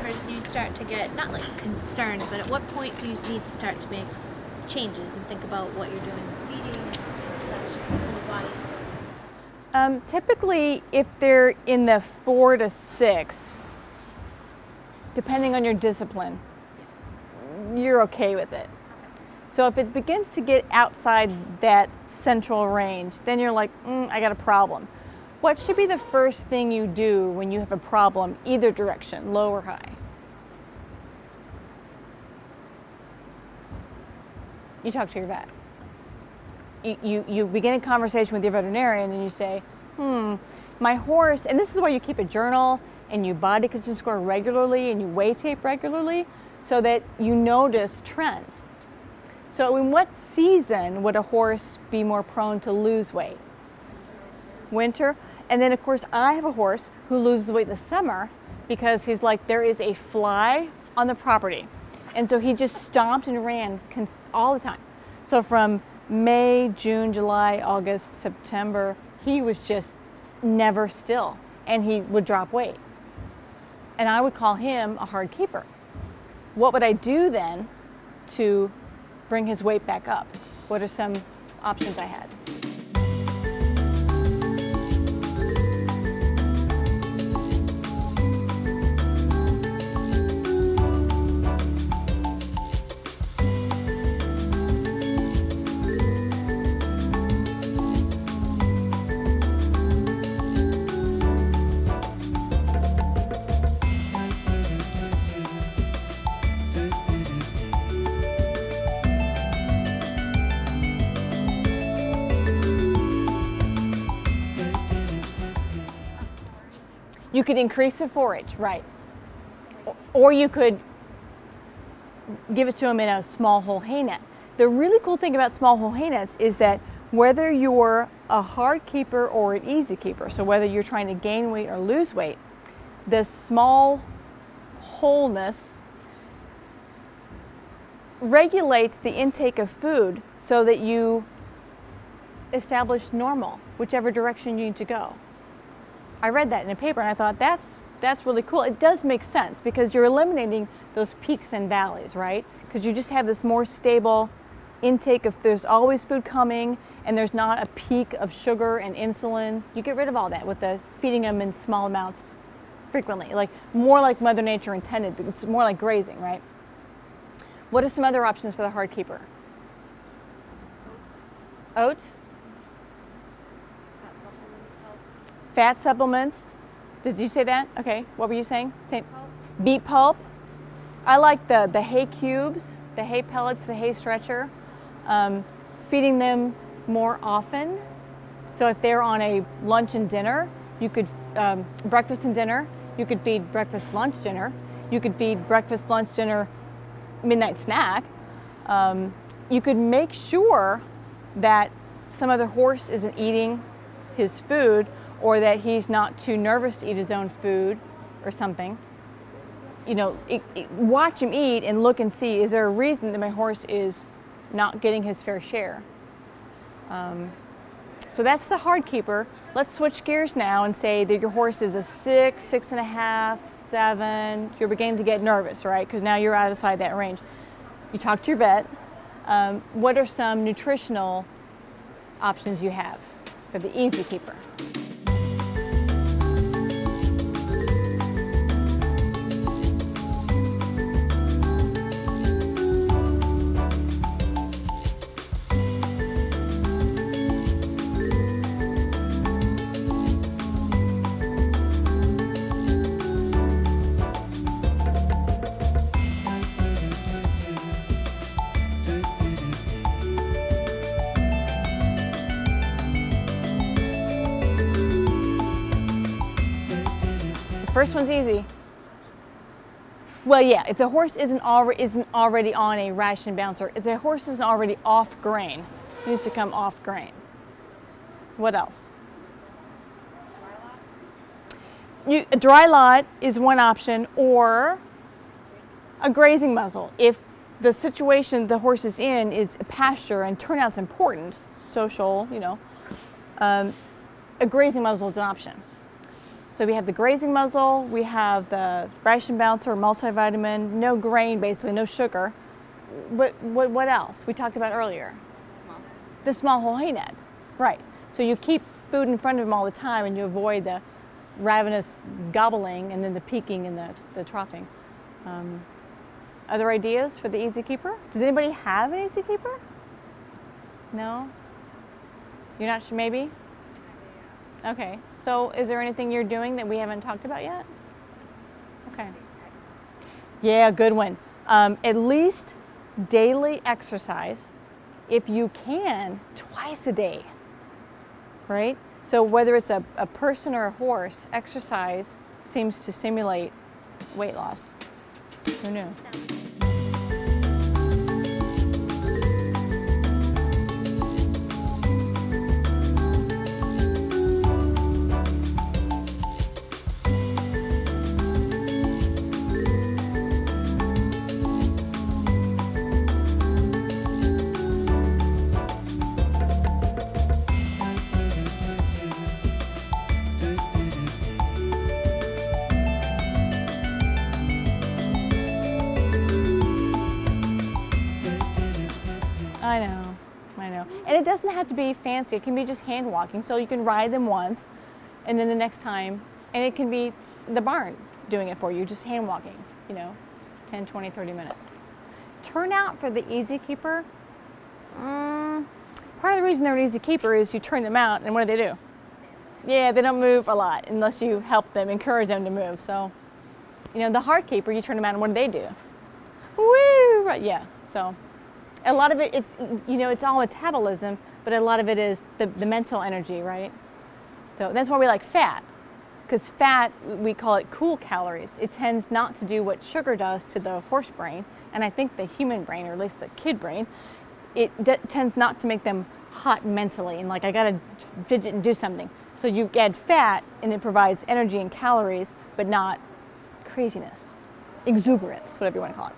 numbers do you start to get, not like concerned, but at what point do you need to start to make changes and think about what you're doing with feeding and such in the bodies? Typically, if they're in the 4 to 6, depending on your discipline, you're okay with it. So if it begins to get outside that central range, then you're like, I got a problem. What should be the first thing you do when you have a problem, either direction, low or high? You talk to your vet. You begin a conversation with your veterinarian and you say, my horse, and this is why you keep a journal and you body condition score regularly and you weigh tape regularly so that you notice trends. So in what season would a horse be more prone to lose weight? Winter. And then of course I have a horse who loses weight in the summer because he's like, there is a fly on the property. And so he just stomped and ran all the time. So from May, June, July, August, September, he was just never still and he would drop weight. And I would call him a hard keeper. What would I do then to bring his weight back up? What are some options I had? You could increase the forage, right? Or you could give it to them in a small whole hay net. The really cool thing about small whole hay nets is that whether you're a hard keeper or an easy keeper, so whether you're trying to gain weight or lose weight, the small wholeness regulates the intake of food so that you establish normal, whichever direction you need to go. I read that in a paper and I thought that's really cool. It does make sense because you're eliminating those peaks and valleys, right? Because you just have this more stable intake of, there's always food coming and there's not a peak of sugar and insulin. You get rid of all that with the feeding them in small amounts frequently, like more like Mother Nature intended. It's more like grazing, right? What are some other options for the hard keeper? Oats? Fat supplements. Did you say that? Okay. What were you saying? Same. Beet pulp. I like the hay cubes, the hay pellets, the hay stretcher. Feeding them more often. So if they're on a lunch and dinner, you could breakfast and dinner. You could feed breakfast, lunch, dinner. You could feed breakfast, lunch, dinner, midnight snack. You could make sure that some other horse isn't eating his food, or that he's not too nervous to eat his own food or something. You know, watch him eat and look and see, is there a reason that my horse is not getting his fair share? So that's the hard keeper. Let's switch gears now and say that your horse is a 6, 6.5, 7. You're beginning to get nervous, right? Because now you're outside that range. You talk to your vet. What are some nutritional options you have for the easy keeper? First one's easy. Well, yeah, if the horse isn't already on a ration bouncer, if the horse isn't already off grain, it needs to come off grain. What else? A dry lot is one option, or a grazing muzzle. If the situation the horse is in is pasture and turnout's important, social, you know, a grazing muzzle is an option. So we have the grazing muzzle, we have the ration balancer, multivitamin, no grain basically, no sugar. What else? We talked about earlier. The small whole hay net, right. So you keep food in front of them all the time and you avoid the ravenous gobbling and then the peeking and the troughing. Other ideas for the Easy Keeper? Does anybody have an Easy Keeper? No? You're not sure, maybe? Okay, so is there anything you're doing that we haven't talked about yet? Okay. Yeah, good one. At least daily exercise, if you can, twice a day, right? So whether it's a person or a horse, exercise seems to stimulate weight loss. Who knew? I know. And it doesn't have to be fancy. It can be just hand walking. So you can ride them once and then the next time, and it can be the barn doing it for you, just hand walking, 10, 20, 30 minutes. Turnout for the Easy Keeper, part of the reason they're an Easy Keeper is you turn them out and what do? Yeah, they don't move a lot unless you help them, encourage them to move. So, the Hard Keeper, you turn them out and what do? Woo! Right, yeah, so. A lot of it, it's all metabolism, but a lot of it is the mental energy, right? So that's why we like fat, because fat, we call it cool calories. It tends not to do what sugar does to the horse brain, and I think the human brain, or at least the kid brain, it tends not to make them hot mentally, and like, I gotta fidget and do something. So you add fat, and it provides energy and calories, but not craziness, exuberance, whatever you want to call it.